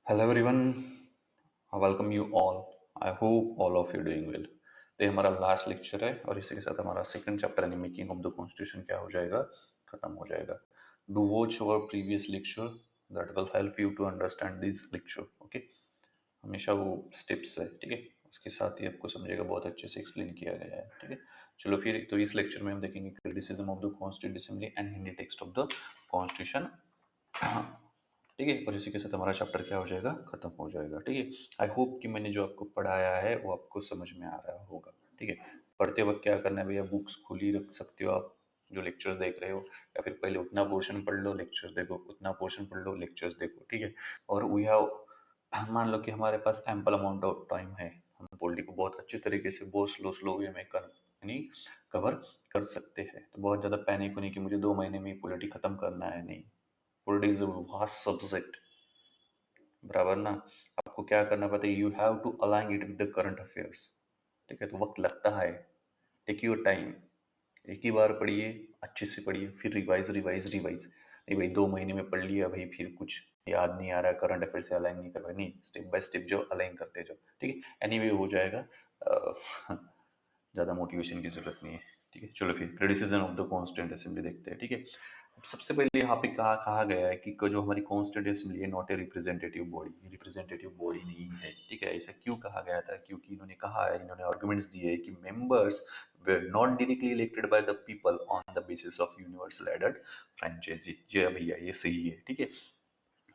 Hello everyone, welcome you all. I hope all of you doing well. तो ये हमारा last lecture है और इसी के साथ हमारा सेकंड चैप्टर यानी मेकिंग ऑफ द कॉन्स्टिट्यूशन क्या हो जाएगा, खत्म हो जाएगा। Do watch our previous lecture, that will help you to understand this lecture. Okay, हमेशा वो स्टेप्स है, ठीक है, उसके साथ ही आपको समझेगा, बहुत अच्छे से एक्सप्लेन किया गया है, ठीक है। चलो फिर, तो इस लेक्चर में हम देखेंगे criticism of the constituent assembly and Hindi text of the constitution, ठीक है। और इसी के साथ हमारा चैप्टर क्या हो जाएगा, खत्म हो जाएगा, ठीक है। आई होप कि मैंने जो आपको पढ़ाया है वो आपको समझ में आ रहा होगा, ठीक है। पढ़ते वक्त क्या करना है भैया, बुक्स खुली रख सकते हो आप, जो लेक्चर्स देख रहे हो, या फिर पहले उतना पोर्शन पढ़ लो, लेक्चर्स देखो, उतना पोर्शन पढ़ लो, लेक्चर्स देखो, ठीक है। और वी हैव, मान लो कि हमारे पास एम्पल अमाउंट ऑफ टाइम है, हम पॉलिटी को बहुत अच्छे तरीके से बहुत स्लो वे में कर यानी कवर कर सकते हैं। तो बहुत ज़्यादा पैनिक होने की, मुझे 2 महीने में पॉलिटी खत्म करना है, नहीं। Polity is a vast subject, बराबर ना। आपको क्या करना पड़ता है, you have to align it with the current affairs, ठीक है। तो वक्त लगता है, टेक योर टाइम। एक ही बार पढ़िए, अच्छे से पढ़िए, फिर रिवाइज रिवाइज रिवाइज। नहीं भाई, 2 महीने में पढ़ लिया भाई, फिर कुछ याद नहीं आ रहा, करंट अफेयर से अलाइन नहीं कर रहा, नहीं, स्टेप बाय स्टेप जो अलाइन करते जाओ, ठीक है। एनीवे हो जाएगा। ज़्यादा मोटिवेशन की जरूरत नहीं है, ठीक है। चलो फिर criticism of the constituent assembly देखते हैं, ठीक है। सबसे पहले यहाँ पे कहा कहा गया है कि जो हमारी कॉन्स्टिट्यूएंट असेंबली है, not a representative body, representative body नहीं है, ठीक है। ऐसा क्यों कहा गया था, क्योंकि इन्होंने कहा है, इन्होंने आर्गुमेंट्स दिए हैं कि members were not directly elected by the people on the basis of universal adult franchise। जी भैया, ये सही है, ठीक है,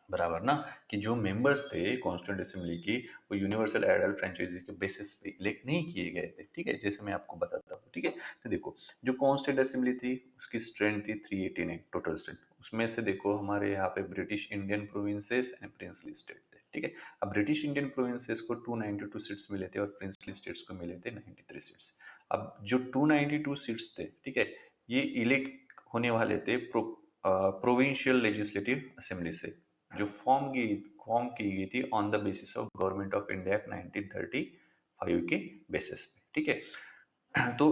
बराबर ना। कि जो मेंबर्स थे कॉन्स्टिट्यूंट असेंबली की, वो यूनिवर्सल एडल्ट फ्रेंचाइजी के बेसिस पे इलेक्ट नहीं किए गए थे, ठीक है, जैसे मैं आपको बताता हूँ, ठीक है। तो देखो, जो कॉन्स्टिट्यूंट असेंबली थी उसकी स्ट्रेंथ थी 389 टोटल स्ट्रेंथ। उसमें से देखो हमारे यहाँ पे British Indian provinces and princely state थे, ठीक है। अब ब्रिटिश इंडियन प्रोविंसेस को 292 सीट्स मिले थे और प्रिंसली स्टेट्स को मिले थे 93 सीट्स। अब जो 292 सीट्स थे, ठीक है, ये इलेक्ट होने वाले थे प्रोविंशियल लेजिस्लेटिव असेंबली से, जो फॉर्म की गई थी on the basis of government of India act 1935 के बेसिस पे, ठीक है। तो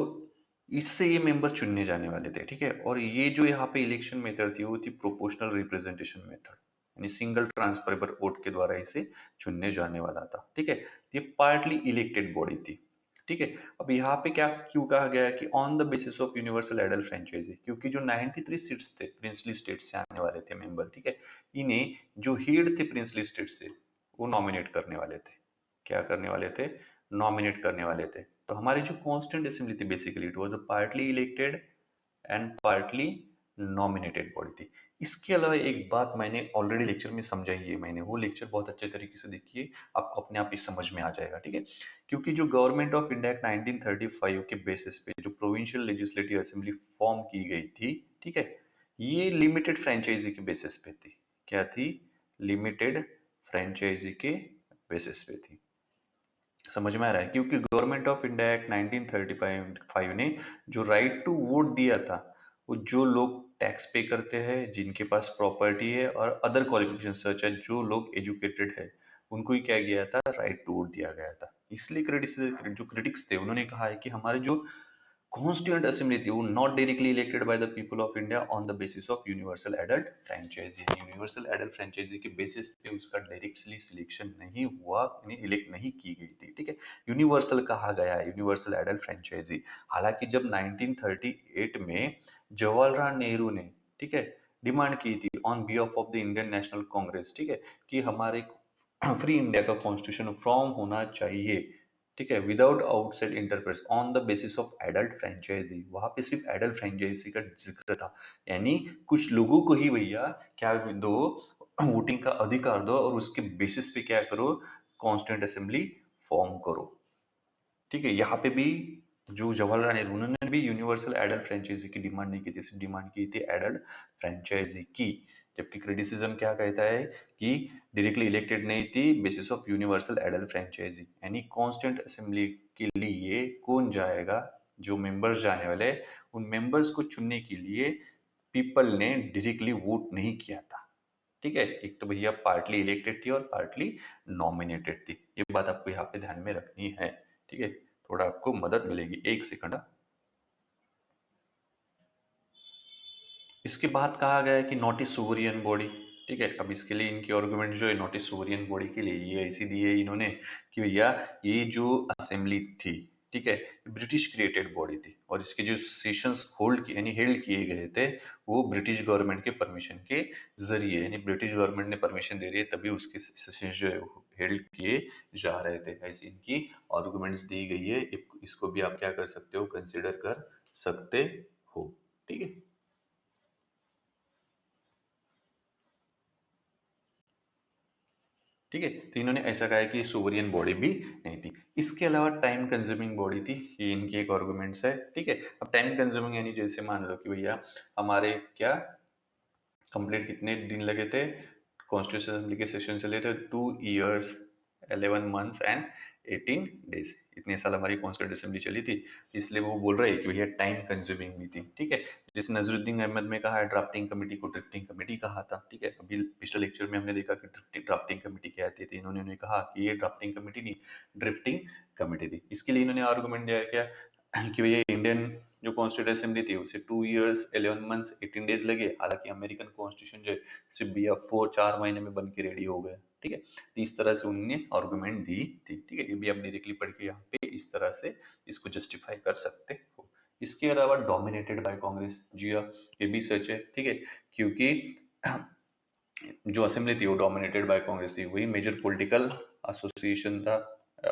इससे ये मेंबर चुनने जाने वाले थे, ठीक है। और ये जो यहाँ पे इलेक्शन मेथड थी वो थी प्रोपोर्शनल रिप्रेजेंटेशन मेथड, यानी सिंगल ट्रांसफरेबल वोट के द्वारा इसे चुनने जाने वाला था, ठीक है। ये पार्टली इलेक्टेड बॉडी थी, ठीक है। अब यहाँ पे क्या क्यों कहा गया है कि on the basis of universal adult franchise, क्योंकि जो 93 सीट्स थे प्रिंसली स्टेट से आने वाले थे मेंबर, ठीक है, इन्हें जो हेड थे प्रिंसली स्टेट से, वो नॉमिनेट करने वाले थे। क्या करने वाले थे, नॉमिनेट करने वाले थे। तो हमारी जो कॉन्स्टिट्यूंट असेंबली थी, basically it was a partly elected and partly nominated body थी। इसके अलावा एक बात मैंने ऑलरेडी लेक्चर में समझाई है, मैंने वो लेक्चर बहुत अच्छे तरीके से देखिए, आपको अपने आप ही समझ में आ जाएगा, ठीक है। क्योंकि जो गवर्नमेंट ऑफ इंडिया एक्ट 1935 के बेसिस पे जो प्रोविंशियल लेजिस्लेटिव असेंबली फॉर्म की गई थी, ठीक है, ये लिमिटेड फ्रेंचाइजी के बेसिस पे थी। क्या थी, लिमिटेड फ्रेंचाइजी के बेसिस पे थी। समझ में आ रहा है, क्योंकि गवर्नमेंट ऑफ इंडिया एक्ट 1935 ने जो राइट टू वोट दिया था, वो जो लोग टैक्स पे करते हैं, जिनके पास प्रॉपर्टी है और अदर क्वालिफिकेशन सच है, जो लोग एजुकेटेड है, उनको ही क्या किया था, राइट टू वोट दिया गया था। इसलिए जो क्रिटिक्स थे उन्होंने कहा है कि हमारे जो कॉन्स्टिट्यूएंट असेंबली थी वो not directly elected by the people of India on the basis of universal adult franchise. Universal adult franchise के बेसिस पे उसका डायरेक्टली सिलेक्शन नहीं हुआ, यानी इलेक्ट नहीं की गई थी, ठीक है। यूनिवर्सल कहा गया है, यूनिवर्सल एडल्ट फ्रेंचाइजी। हालांकि जब 1938 में जवाहरलाल नेहरू ने, ठीक है, डिमांड की थी on behalf of the Indian National Congress, ठीक है, कि हमारे फ्री इंडिया का कॉन्स्टिट्यूशन फॉर्म होना चाहिए, ठीक है, without outside interference on the basis of adult franchise. वहां पे सिर्फ एडल्ट फ्रेंचाइजी का जिक्र था, यानी कुछ लोगों को ही भैया क्या दो, वोटिंग का अधिकार दो और उसके बेसिस पे क्या करो, कॉन्स्टिट्यूंट असेंबली फॉर्म करो, ठीक है। यहाँ पे भी जो जवाहरलाल नेहरू, उन्होंने भी यूनिवर्सल एडल्ट फ्रेंचाइजी की डिमांड नहीं की थी, सिर्फ डिमांड की थी एडल्ट फ्रेंचाइजी की। जबकि क्रिटिसिज्म क्या कहता है कि डायरेक्टली इलेक्टेड नहीं थी, basis of universal adult franchise, यानी कॉन्स्टिट्यूंट असेंबली के लिए कौन जाएगा, जो मेंबर्स जाने वाले, उन मेंबर्स को चुनने के लिए पीपल ने डायरेक्टली वोट नहीं किया था, ठीक है। एक तो भैया पार्टली इलेक्टेड थी और पार्टली नॉमिनेटेड थी, ये बात आपको यहाँ पे ध्यान में रखनी है, ठीक है। थोड़ा आपको मदद मिलेगी, एक सेकंड। इसके बाद कहा गया है कि नॉट ए सोवरियन बॉडी, ठीक है। अब इसके लिए इनकी आर्गुमेंट जो है नोटिस सोवरियन बॉडी के लिए ये ऐसी दी है इन्होंने कि भैया ये जो असेंबली थी, ठीक है, ब्रिटिश क्रिएटेड बॉडी थी और इसके जो सेशंस होल्ड किए यानी हेल्ड किए गए थे वो ब्रिटिश गवर्नमेंट के परमिशन के जरिए, यानी ब्रिटिश गवर्नमेंट ने परमिशन दे रही है तभी उसके सेशंस जो है हेल्ड किए जा रहे थे। ऐसी इनकी आर्गुमेंट्स दी गई है। इसको भी आप क्या कर सकते हो, कंसिडर कर सकते हो। ठीक है। ठीक है, तो इन्होंने ऐसा कहा है कि सोवरियन बॉडी भी नहीं थी। इसके अलावा टाइम कंज्यूमिंग बॉडी थी, ये इनकी एक आर्गुमेंट्स है। ठीक है। अब टाइम कंज्यूमिंग यानी जैसे मान लो कि भैया हमारे क्या कंप्लीट कितने दिन लगे थे, कॉन्स्टिट्यूशन असेंबली के सेशन चले थे 2 years 11 months एंड 18 days, इतने साल हमारी कॉन्स्टिट्यूशन असेंबली चली थी। इसलिए वो बोल रहे हैं कि भैया टाइम कंज्यूमिंग भी थी। ठीक है। जैसे नजरुद्दीन अहमद में कहा है ड्राफ्टिंग कमेटी को ड्रिफ्टिंग कमेटी कहा था। ठीक है। अभी पिछले लेक्चर में हमने देखा कि ड्राफ्टिंग कमेटी क्या आती थी, इन्होंने कहा कि ये ड्राफ्टिंग कमेटी नहीं, ड्रिफ्टिंग कमेटी थी। इसके लिए इन्होंने आर्गुमेंट दिया क्या कि भैया इंडियन जो कॉन्स्टिट्यूशन असेंबली थी उसे 2 years 11 months 18 days लगे, हालांकि अमेरिकन कॉन्स्टिट्यूशन जो है सिर्फ भैया 4 महीने में बन के रेडी हो गया। ठीक है। तो इस तरह से उन्होंने आर्गुमेंट दी थी। ठीक है। ये भी आप डायरेक्टली पढ़ के यहाँ पे इस तरह से इसको जस्टिफाई कर सकते हो। इसके अलावा डोमिनेटेड बाय कांग्रेस, जी हाँ, ये भी सच है। ठीक है। क्योंकि जो असेंबली थी वो डोमिनेटेड बाय कांग्रेस थी, वही मेजर पॉलिटिकल एसोसिएशन था,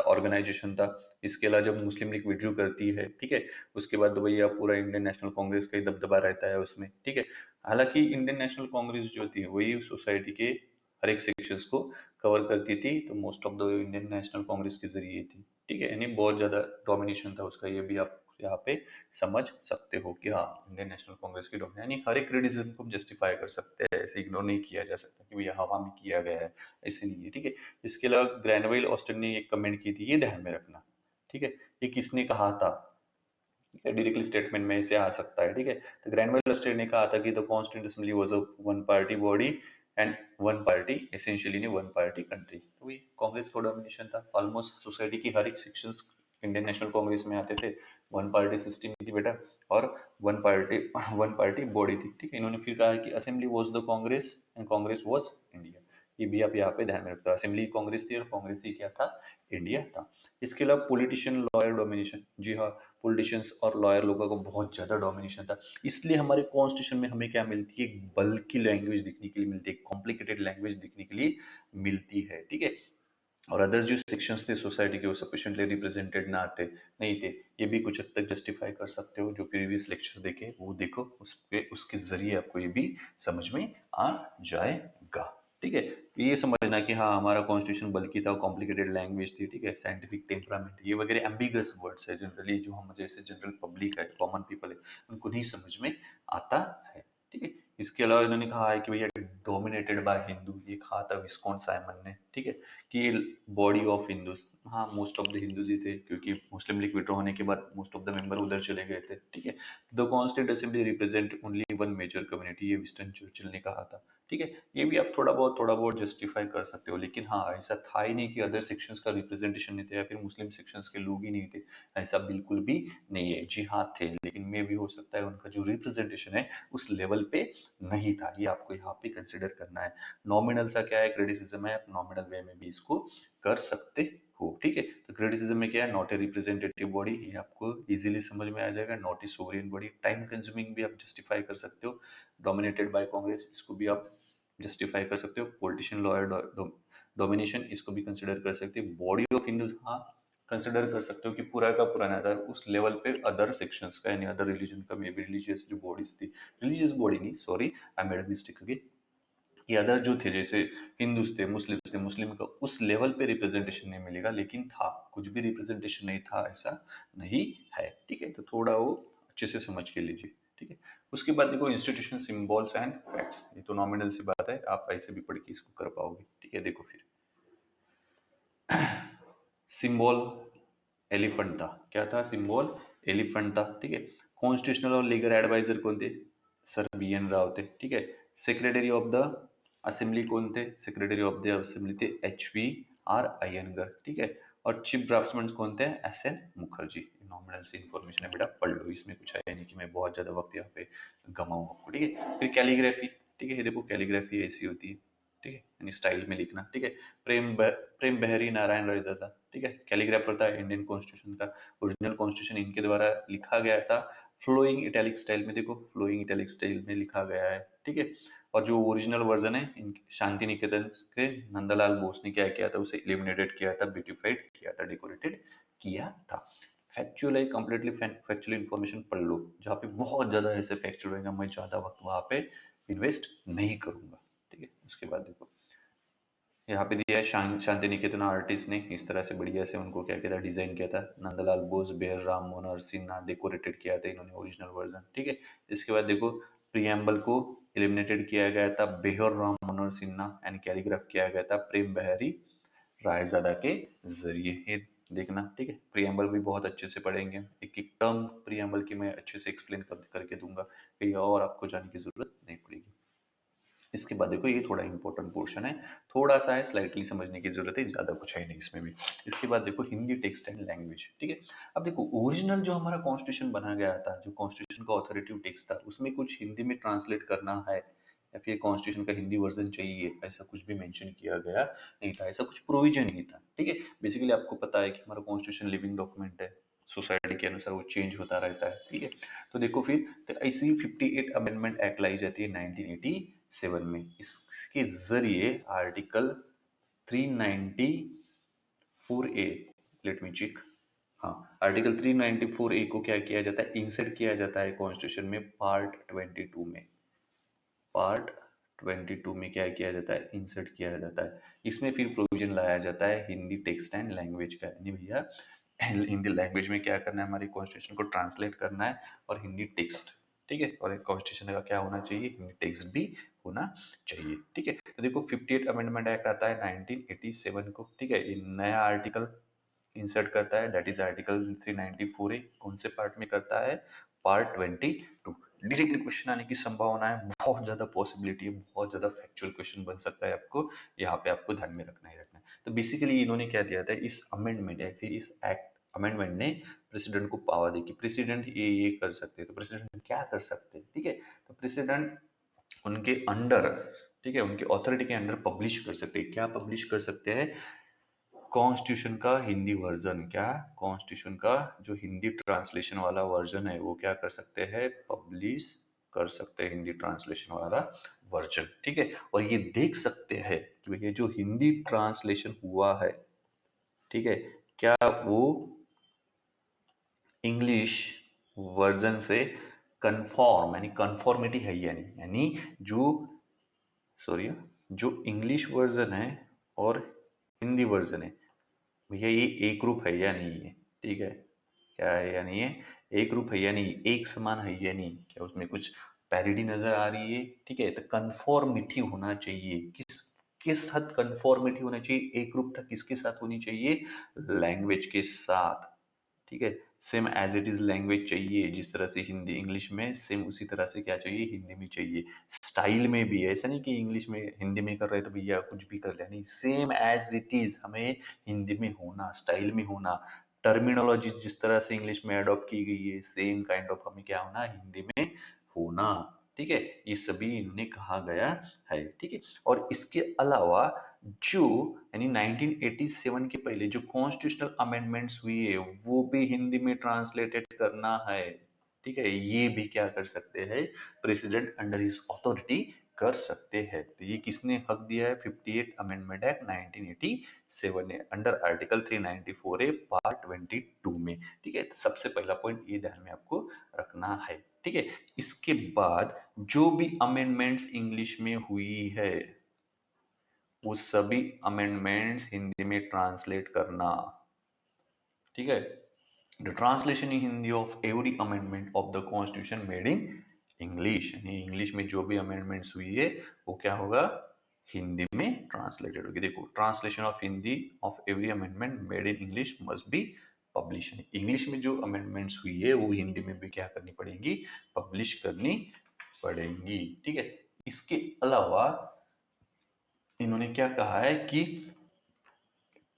ऑर्गेनाइजेशन था। इसके अलावा जब मुस्लिम लीग विड्रू करती है, ठीक है, उसके बाद तो भैया पूरा इंडियन नेशनल कांग्रेस का ही दबदबा रहता है उसमें। ठीक है। हालांकि इंडियन नेशनल कांग्रेस जो थी वही सोसाइटी के हर एक सेक्शंस को कवर करती थी, तो most of the Indian National Congress के जरिए थी। ठीक है। यानी बहुत ज्यादा डोमिनेशन था उसका, ये भी आप यहाँ पे समझ सकते हो कि हाँ इंडियन नेशनल कांग्रेस की डोमिनेशन, यानी हर एक क्रिटिसिज्म को हम जस्टिफाई कर सकते हैं, ऐसे इग्नोर नहीं किया जा सकता कि भैया हवा में किया गया है, ऐसे नहीं है। ठीक है। इसके अलावा ग्रैनवेल ऑस्टिन ने एक कमेंट की थी, ये ध्यान में रखना। ठीक है। ये किसने कहा था, डायरेक्टली स्टेटमेंट में से आ सकता है। ठीक है। तो ग्रैनवेल ऑस्टिन ने कहा था कि the constituent assembly was a one party body and one party essentially one party country. तो ये कांग्रेस का डोमिनेशन था, ऑलमोस्ट सोसाइटी की हर एक सेक्शंस इंडियन नेशनल कांग्रेस में आते थे। वन पार्टी सिस्टम थी बेटा, और वन पार्टी बॉडी थी। ठीक है। इन्होंने फिर कहा कि assembly was the Congress and Congress was India. ये भी आप यहाँ पे ध्यान में रखते हो, असेंबली कांग्रेस थी और कांग्रेस ही क्या था, इंडिया था। इसके अलावा पॉलिटिशियन लॉयर डोमिनेशन, जी हाँ, पॉलिटिशियंस और लॉयर लोगों को बहुत ज्यादा डोमिनेशन था। इसलिए हमारे कॉन्स्टिट्यूशन में हमें क्या मिलती है, एक बल्कि लैंग्वेज दिखने के लिए मिलती है, कॉम्प्लिकेटेड लैंग्वेज दिखने के लिए मिलती है। ठीक है। और अदर्स जो सेक्शंस थे सोसाइटी के वो सफिशिएंटली रिप्रेजेंटेड ना आते नहीं थे, ये भी कुछ हद तक जस्टिफाई कर सकते हो। जो प्रीवियस लेक्चर देखे वो देखो, उसके जरिए आपको ये भी समझ में आ जाएगा। ठीक है। तो ये समझना कि हाँ हमारा कॉन्स्टिट्यूशन बल्कि था, कॉम्प्लिकेटेड लैंग्वेज थी, ठीक है, साइंटिफिक टेम्परामेंट, ये वगैरह एम्बिगस वर्ड्स है, जनरली जो हम जैसे जनरल पब्लिक है, कॉमन पीपल है, उनको नहीं समझ में आता है। ठीक है। इसके अलावा इन्होंने कहा है कि भैया डोमिनेटेड बाय हिंदू, ये कहा था विस्कॉन साइमन ने। ठीक है। कि बॉडी ऑफ हिंदूज, हाँ मोस्ट ऑफ द हिंदूज ही थे, क्योंकि मुस्लिम लीग विड्रॉ होने के बाद मोस्ट ऑफ द मेंबर उधर चले गए थे। ठीक है। The constituent assembly represent only one major community, ये विंस्टन चर्चिल ने कहा था। ठीक है। ये भी आप थोड़ा बहुत जस्टिफाई कर सकते हो, लेकिन हाँ ऐसा था ही नहीं कि अदर सेक्शंस का रिप्रेजेंटेशन नहीं था या फिर मुस्लिम सेक्शंस के लोग ही नहीं थे, ऐसा बिल्कुल भी नहीं है। जी हाँ थे, लेकिन मे भी हो सकता है उनका जो रिप्रेजेंटेशन है उस लेवल पे नहीं था, ये आपको यहाँ पे कंसिडर करना है। नॉमिनल सा क्या है, क्रिटिसिज्म है, आप नॉमिनल वे में भी इसको कर सकते हो। ठीक है। तो क्रिटिसिज्म में क्या है, नॉट ए रिप्रेजेंटेटिव बॉडी, ये आपको इजीली समझ में आ जाएगा, not a sovereign body. Time consuming भी आप जस्टिफाई कर सकते हो, डोमिनेटेड बाय कांग्रेस, इसको भी आप जस्टिफाई कर सकते हो। पॉलिटिशियन लॉयर डोमिनेशन, इसको भी कंसिडर कर सकते हो। बॉडी ऑफ हिंदूज, हाँ कंसिडर कर सकते हो कि पूरा का पुराना था उस लेवल पे अदर सेक्शंस का, यानी अदर रिलीजन का, मे बी रिलीजियस जो बॉडीज थी, रिलीजियस बॉडी नहीं, sorry I made mistake again, कि अदर जो थे जैसे हिंदूज थे, मुस्लिम का उस लेवल पे रिप्रेजेंटेशन नहीं मिलेगा, लेकिन था, कुछ भी रिप्रेजेंटेशन नहीं था ऐसा नहीं है। ठीक है। तो थोड़ा वो अच्छे से समझ के लीजिए। ठीक है। उसके बाद देखो इंस्टीट्यूशनल सिंबल्स एंड फैक्ट्स, ये तो नॉमिनल सी बात है, आप ऐसे भी पढ़ के इसको कर पाओगे। ठीक है। देखो फिर सिंबल एलिफेंट था, क्या था, सिंबल एलिफेंट था। ठीक है। कॉन्स्टिट्यूशनल और लीगल एडवाइजर कौन थे, सर बी एन राव थे। ठीक है। सेक्रेटरी ऑफ द असेंबली कौन थे, सेक्रेटरी ऑफ द असेंबली थे एच वी आर अयंगर। ठीक है। और चीफ ड्राफ्ट्समैन कौन थे, एस एन मुखर्जी। नॉमिनल से इंफॉर्मेशन है बेटा, पढ़ लो, इसमें कुछ है नहीं कि मैं बहुत ज्यादा वक्त यहाँ पे गमाऊँ आपको। ठीक है। फिर कैलीग्राफी, ठीक है, ये देखो कैलीग्राफी ऐसी होती है, ठीक है, यानी स्टाइल में लिखना, ठीक है। प्रेम बहरी नारायण रईज़ादा, ठीक है, कैलीग्राफर था इंडियन कॉन्स्टिट्यूशन का। ओरिजिनल कॉन्स्टिट्यूशन इनके द्वारा लिखा गया था फ्लोइंग इटैलिक स्टाइल में, देखो फ्लोइंग इटैलिक स्टाइल में लिखा गया है, ठीक है। और जो ओरिजिनल वर्जन है शांति निकेतन के नंदलाल बोस ने क्या किया था, उसे इलिमिनेटेड किया था, ब्यूटिफाइड किया था, डेकोरेटेड किया था। फैक्चुअल है, कंप्लीटली फैक्चुअल इन्फॉर्मेशन पढ़ लो, जहाँ पे बहुत ज़्यादा ऐसे फैक्चुअल रहेगा, मैं ज़्यादा वक्त वहाँ पे इन्वेस्ट नहीं करूँगा, ठीक है। उसके बाद देखो यहाँ पे दिया है शांति निकेतन आर्टिस्ट ने इस तरह से बढ़िया से उनको क्या किया था, डिजाइन किया था। नंदलाल बोस, बेहर राम मोहन सिन्हा डेकोरेटेड किया था इन्होंने ओरिजिनल वर्जन, ठीक है। इसके बाद देखो प्रियम्बल को एलिमिनेटेड किया गया था बेहर राम मनोहर सिन्हा एंड कैलीग्राफ किया गया था प्रेम बहरी रायजादा के जरिए। ये देखना, ठीक है। प्रियम्बल भी बहुत अच्छे से पढ़ेंगे, एक एक टर्म प्रियम्बल की मैं अच्छे से एक्सप्लेन करके दूंगा, कहीं और आपको जाने की जरूरत नहीं पड़ेगी। इसके बाद देखो ये थोड़ा इंपॉर्टेंट पोर्शन है, थोड़ा सा है, स्लाइटली समझने की जरूरत है, ज्यादा कुछ है नहीं इसमें भी। इसके बाद देखो हिंदी टेक्स्ट एंड लैंग्वेज, ठीक है। अब देखो ओरिजिनल जो हमारा कॉन्स्टिट्यूशन बना गया था, जो कॉन्स्टिट्यूशन का ऑथोरेटिव टेक्स्ट था, उसमें कुछ हिंदी में ट्रांसलेट करना है या फिर कॉन्स्टिट्यूशन का हिंदी वर्जन चाहिए, ऐसा कुछ भी मेंशन किया गया नहीं था, ऐसा कुछ प्रोविजन नहीं था, ठीक है। बेसिकली आपको पता है कि हमारा कॉन्स्टिट्यूशन लिविंग डॉक्यूमेंट है, सोसाइटी के अनुसार वो चेंज होता रहता है, ठीक है। तो देखो फिर तो ऐसी 58 अमेंडमेंट एक्ट लाई जाती है 1987 में। इसके जरिए आर्टिकल 394 ए, लेट मी चेक, हाँ, आर्टिकल 394 ए को क्या किया जाता है, इंसर्ट किया जाता है कॉन्स्टिट्यूशन में पार्ट 22 में। पार्ट 22 में क्या किया जाता है, इंसर्ट किया जाता है। इसमें फिर प्रोविजन लाया जाता है हिंदी टेक्स्ट एंड लैंग्वेज का, यानी भैया हिंदी लैंग्वेज में क्या करना है, हमारी कॉन्स्टिट्यूशन को ट्रांसलेट करना है, और हिंदी टेक्स्ट, ठीक है। और कॉन्स्टिट्यूशन का क्या होना चाहिए, हिंदी टेक्स्ट भी होना चाहिए, ठीक है। तो देखो 58 अमेंडमेंट एक्ट आता है 1987 को, ठीक है। ये नया आर्टिकल इंसर्ट करता है, दैट इज आर्टिकल 394 ए। कौन से पार्ट में करता है, पार्ट 22। डायरेक्टली क्वेश्चन आने की संभावना है, बहुत ज्यादा पॉसिबिलिटी है, बहुत ज्यादा फैक्चुअल क्वेश्चन बन सकता है आपको, यहाँ पे आपको ध्यान में रखना ही रखना है। तो बेसिकली इन्होंने क्या दिया था, इस अमेंडमेंट या फिर इस एक्ट अमेंडमेंट ने प्रेसिडेंट को पावर दी कि प्रेसिडेंट ये कर सकते हैं। तो प्रेसिडेंट क्या कर सकते हैं, ठीक है। तो प्रेसिडेंट उनके अंडर, ठीक है, उनके अथॉरिटी के अंडर पब्लिश कर सकते हैं, क्या पब्लिश कर सकते हैं, कॉन्स्टिट्यूशन का हिंदी वर्जन, क्या कॉन्स्टिट्यूशन का जो हिंदी ट्रांसलेशन वाला वर्जन है वो क्या कर सकते हैं, पब्लिश कर सकते हैं, हिंदी ट्रांसलेशन वाला वर्जन, ठीक है। और ये देख सकते हैं कि भैया जो हिंदी ट्रांसलेशन हुआ है, ठीक है, क्या वो इंग्लिश वर्जन से कंफॉर्म, यानी कंफॉर्मिटी है या नहीं, यानी जो सॉरी जो इंग्लिश वर्जन है और हिंदी वर्जन है, भैया ये एक रूप है या नहीं है, ठीक है। क्या है या नहीं है, एक रूप है या नहीं, एक समान है या नहीं, क्या उसमें कुछ पैरिटी नजर आ रही है, ठीक है। तो कंफॉर्मिटी होना चाहिए, किस हद कंफॉर्मिटी होना चाहिए, एक रूपता किसके साथ होनी चाहिए, लैंग्वेज के साथ, ठीक है। Same as it is language चाहिए, जिस तरह से हिंदी इंग्लिश में, सेम उसी तरह से क्या चाहिए, हिंदी में चाहिए। स्टाइल में भी ऐसा नहीं कि इंग्लिश में हिंदी में कर रहे तो भैया कुछ भी कर ले, नहीं, सेम एज इट इज हमें हिंदी में होना, स्टाइल में होना। टर्मिनोलॉजी जिस तरह से इंग्लिश में अडॉप्ट की गई है, सेम काइंड ऑफ हमें क्या होना, हिंदी में होना, ठीक है। ये सभी इन्होंने कहा गया है, ठीक है। और इसके अलावा जो यानी 1987 के पहले जो कॉन्स्टिट्यूशनल अमेंडमेंट्स हुई है वो भी हिंदी में ट्रांसलेटेड करना है, ठीक है। ये भी क्या कर सकते हैं, प्रेसिडेंट अंडर हिज अथॉरिटी कर सकते हैं। तो ये किसने हक दिया है, 58 अमेंडमेंट एक्ट 1987 ने, अंडर आर्टिकल 394 ए पार्ट 22 में, ठीक है। तो सबसे पहला पॉइंट ये ध्यान में आपको रखना है, ठीक है। इसके बाद जो भी अमेंडमेंट्स इंग्लिश में हुई है वो सभी अमेंडमेंट्स हिंदी में ट्रांसलेट करना, ठीक है। The translation in Hindi of every amendment of the constitution made in English, यानी इंग्लिश में जो भी अमेंडमेंट्स हुई है वो क्या होगा, हिंदी में ट्रांसलेटेड होगी। देखो translation of Hindi of every amendment made in English must be publish, English में जो अमेंडमेंट्स हुई है वो हिंदी में भी क्या करनी पड़ेगी, पब्लिश करनी पड़ेंगी, ठीक है। इसके अलावा इन्होंने क्या कहा है कि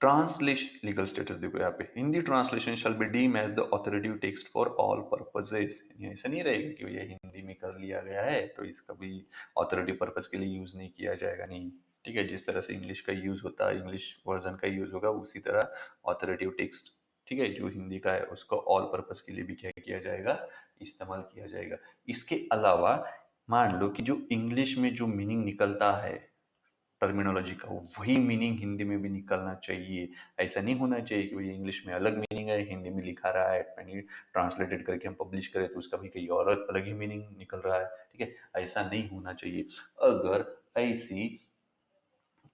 ट्रांसलेशन लीगल स्टेटस देखो यहाँ पे, Hindi translation shall be deem as the authoritative text for all purposes, ऐसा नहीं रहेगा कि भैया हिंदी में कर लिया गया है तो इसका भी ऑथोरेटिव पर्पस के लिए यूज नहीं किया जाएगा, नहीं, ठीक है, जिस तरह से इंग्लिश का यूज होता है, इंग्लिश वर्जन का यूज होगा, उसी तरह ऑथोरेटिव टेक्स्ट, ठीक है, जो हिंदी का है उसको ऑल पर्पस के लिए भी क्या किया जाएगा, इस्तेमाल किया जाएगा। इसके अलावा मान लो कि जो इंग्लिश में जो मीनिंग निकलता है टर्मिनोलॉजी का, वही मीनिंग हिंदी में भी निकलना चाहिए। ऐसा नहीं होना चाहिए कि भाई इंग्लिश में अलग मीनिंग है, हिंदी में लिखा रहा है, यानी ट्रांसलेटेड करके हम पब्लिश करें तो उसका भी कहीं और अलग ही मीनिंग निकल रहा है। ठीक है, ऐसा नहीं होना चाहिए। अगर ऐसी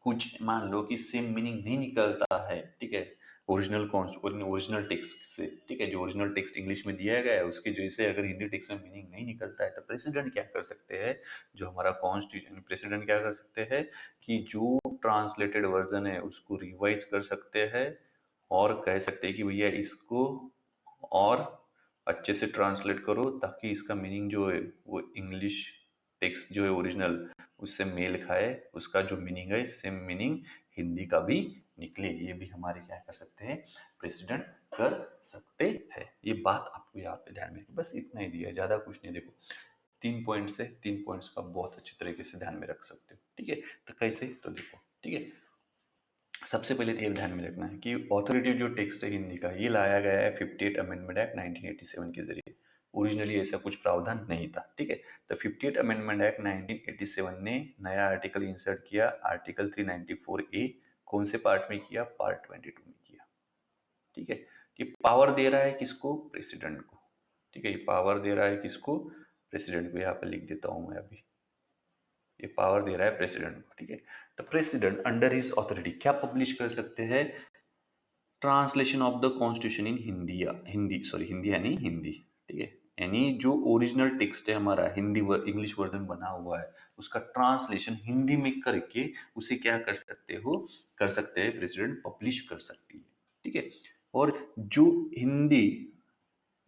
कुछ मान लो कि सेम मीनिंग नहीं निकलता है, ठीक है, ओरिजिनल टेक्स्ट से, ठीक है, जो ओरिजिनल टेक्स्ट इंग्लिश में दिया गया है उसके जैसे अगर हिंदी टेक्स्ट में मीनिंग नहीं निकलता है, तो प्रेसिडेंट क्या कर सकते हैं, जो हमारा कॉन्स्टिट्यूशन, प्रेसिडेंट क्या कर सकते हैं कि जो ट्रांसलेटेड वर्जन है उसको रिवाइज कर सकते हैं और कह सकते हैं कि भैया इसको और अच्छे से ट्रांसलेट करो ताकि इसका मीनिंग जो है वो इंग्लिश टेक्स्ट जो है ओरिजिनल उससे मेल खाए, उसका जो मीनिंग है सेम मीनिंग हिंदी का भी निकले। ये भी हमारे क्या कर सकते हैं, प्रेसिडेंट कर सकते हैं। ये बात आपको यहाँ पे ध्यान में रखनी, बस इतना ही दिया है, ज्यादा कुछ नहीं। देखो 3 पॉइंट्स है, 3 पॉइंट्स का बहुत अच्छे तरीके से ध्यान में रख सकते हो। ठीक है, तो कैसे, तो देखो, ठीक है, सबसे पहले तो ये ध्यान में रखना है कि ऑथोरेटिव जो टेक्स्ट है हिंदी का, ये लाया गया है 58 अमेंडमेंट एक्ट 1987 के जरिए। ओरिजिनली ऐसा कुछ प्रावधान नहीं था। ठीक है, तो 58 अमेंडमेंट एक्ट 1987 ने नया आर्टिकल इंसर्ट किया, आर्टिकल 394A। कौन से पार्ट में किया, पार्ट 22 में किया। ठीक है, ये पावर दे रहा है किसको, प्रेसिडेंट को। ठीक है, ये पावर दे रहा है किसको, प्रेसिडेंट को। यहाँ पे लिख देता हूं मैं अभी, ये पावर दे रहा है प्रेसिडेंट को। ठीक है, तो प्रेसिडेंट अंडर हिज ऑथोरिटी क्या पब्लिश कर सकते हैं, translation of the constitution in Hindi, या हिंदी, सॉरी, हिंदी यानी हिंदी। ठीक है, यानी जो ओरिजिनल टेक्स्ट है हमारा, हिंदी इंग्लिश वर्जन बना हुआ है, उसका ट्रांसलेशन हिंदी में करके उसे क्या कर सकते हो, कर सकते हैं, प्रेसिडेंट पब्लिश कर सकती है। ठीक है, और जो हिंदी,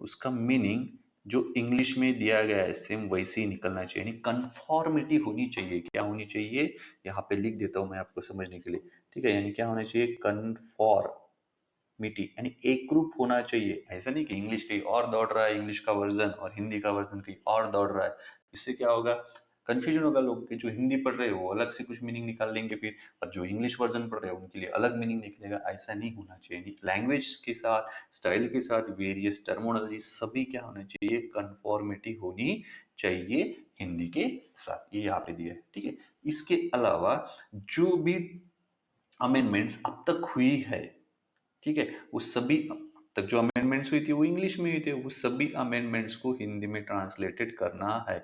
उसका मीनिंग जो इंग्लिश में दिया गया है सेम वैसे ही निकलना चाहिए, यानी कन्फॉर्मिटी होनी चाहिए। क्या होनी चाहिए, यहाँ पे लिख देता हूं मैं आपको समझने के लिए। ठीक है, यानी क्या होना चाहिए, कन्फॉर्म मिट्टी, यानी एक रूप होना चाहिए। ऐसा नहीं कि इंग्लिश कहीं और दौड़ रहा है, इंग्लिश का वर्जन और हिंदी का वर्जन कहीं और दौड़ रहा है। इससे क्या होगा, कंफ्यूजन होगा। लोग के जो हिंदी पढ़ रहे हैं वो अलग से कुछ मीनिंग निकाल लेंगे फिर, और जो इंग्लिश वर्जन पढ़ रहे हैं उनके लिए अलग मीनिंग निकलेगा। ऐसा नहीं होना चाहिए। लैंग्वेज के साथ, स्टाइल के साथ, वेरियस टर्मोलॉजी सभी क्या होना चाहिए, कन्फॉर्मिटी होनी चाहिए हिंदी के साथ। ये यहाँ पे दिया है। ठीक है, इसके अलावा जो भी अमेंडमेंट्स अब तक हुई है, ठीक है, वो सभी तक जो अमेंडमेंट्स हुई थी वो इंग्लिश में हुई थी, वो सभी अमेंडमेंट्स को हिंदी में ट्रांसलेटेड करना है,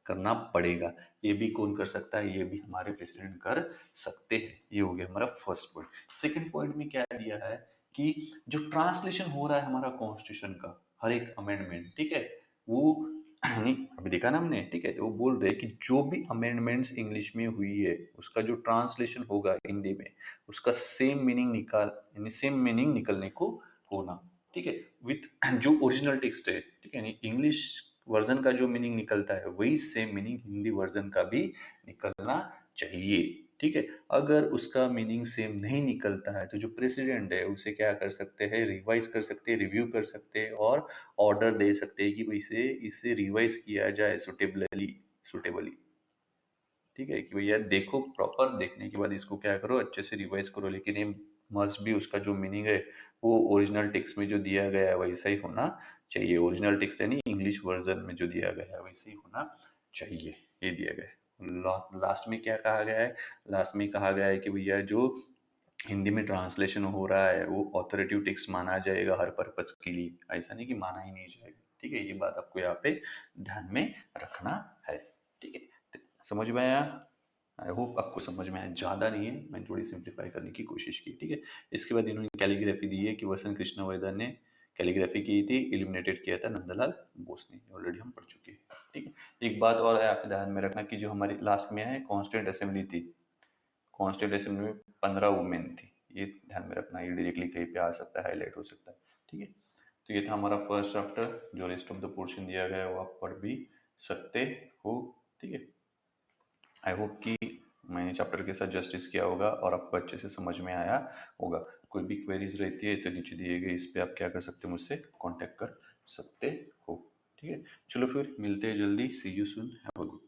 करना पड़ेगा। ये भी कौन कर सकता है, ये भी हमारे प्रेसिडेंट कर सकते हैं। ये हो गया हमारा फर्स्ट पॉइंट। सेकंड पॉइंट में क्या दिया है कि जो ट्रांसलेशन हो रहा है हमारा कॉन्स्टिट्यूशन का, हर एक अमेंडमेंट, ठीक है, वो नहीं, अभी देखा ना हमने। ठीक है, तो वो बोल रहे हैं कि जो भी अमेंडमेंट्स इंग्लिश में हुई है उसका जो ट्रांसलेशन होगा हिंदी में, उसका सेम मीनिंग निकाल, यानी सेम मीनिंग निकलने को होना। ठीक है, विथ जो ओरिजिनल टेक्स्ट है, ठीक है, यानी इंग्लिश वर्जन का जो मीनिंग निकलता है वही सेम मीनिंग हिंदी वर्जन का भी निकलना चाहिए। ठीक है, अगर उसका मीनिंग सेम नहीं निकलता है तो जो प्रेसिडेंट है उसे क्या कर सकते हैं, रिवाइज कर सकते हैं, रिव्यू कर सकते हैं और ऑर्डर दे सकते हैं कि इसे इसे रिवाइज किया जाए सुटेबली। ठीक है, कि भैया देखो, प्रॉपर देखने के बाद इसको क्या करो, अच्छे से रिवाइज करो, लेकिन ये मस्ट भी उसका जो मीनिंग है वो ओरिजिनल टेक्स्ट में जो दिया गया है वैसा ही होना चाहिए। ओरिजिनल टेक्स्ट यानी इंग्लिश वर्जन में जो दिया गया है वैसे ही होना चाहिए। ये दिया गया है। लास्ट में क्या कहा गया है, लास्ट में कहा गया है कि भैया जो हिंदी में ट्रांसलेशन हो रहा है वो ऑथोरेटिव टेक्स्ट माना जाएगा हर पर्पज के लिए। ऐसा नहीं कि माना ही नहीं जाएगा। ठीक है, ये बात आपको यहाँ पे ध्यान में रखना है। ठीक है, तो समझ में आया, आई होप आपको समझ में आया। ज़्यादा नहीं है, मैंने थोड़ी सिंप्लीफाई करने की कोशिश की। ठीक है, इसके बाद इन्होंने कैलीग्राफी दी है कि वसंत कृष्ण वर्धन ने कैलीग्राफी की थी, इलिमिनेटेड किया था नंदलाल बोस ने, ऑलरेडी हम पढ़ चुके हैं। ठीक है, एक बात और है आप ध्यान में रखना कि जो हमारी लास्ट में है कॉन्स्टिट्यूंट असेंबली थी, कॉन्स्टिट्यूंट असेंबली में 15 वुमेन थी। ये ध्यान में रखना, ये डायरेक्टली कहीं पे आ सकता है, हाईलाइट हो सकता है। ठीक है, तो ये था हमारा फर्स्ट चैप्टर। जो रेस्ट ऑफ द पोर्शन दिया गया है वो आप पढ़ भी सकते हो। ठीक है, आई होप कि मैंने चैप्टर के साथ जस्टिस किया होगा और आपको अच्छे से समझ में आया होगा। कोई भी क्वेरीज रहती है तो नीचे दिए गए इस पे आप क्या कर सकते हो, मुझसे कांटेक्ट कर सकते हो। ठीक है, चलो फिर मिलते हैं जल्दी। See you soon, have a good